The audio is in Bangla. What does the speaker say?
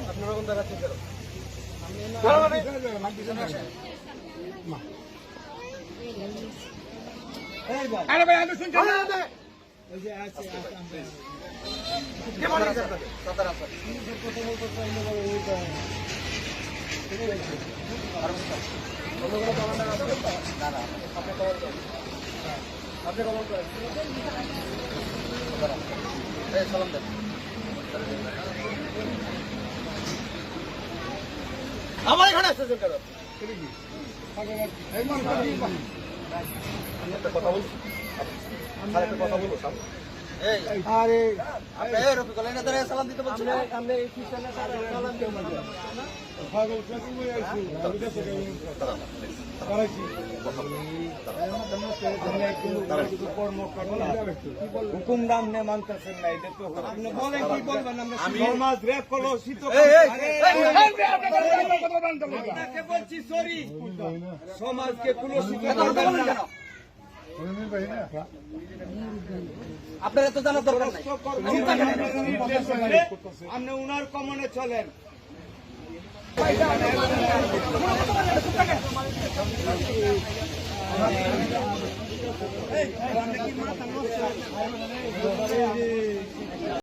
আপনারা কোন জায়গা থেকে আরে ভাই আমি শুনছি আপনি কমন করেন সালাম দেন আমার এখানে আসতেছেন কেন কথা বলছি কথা বলবো আরে রফিকুল সালাম দিতে বলছি আমি সালাম দিতে হুকুম নাম নে মানতেছেন না এটা তো আপনি বলেন কি বলবেন আমরা সমাজ রেপ কলসিত আপনাকে বলছি সরি সমাজকে কলসিত করবেন না আপনারা তো জানার দরকার নাই আপনি উনার কমনে চলেন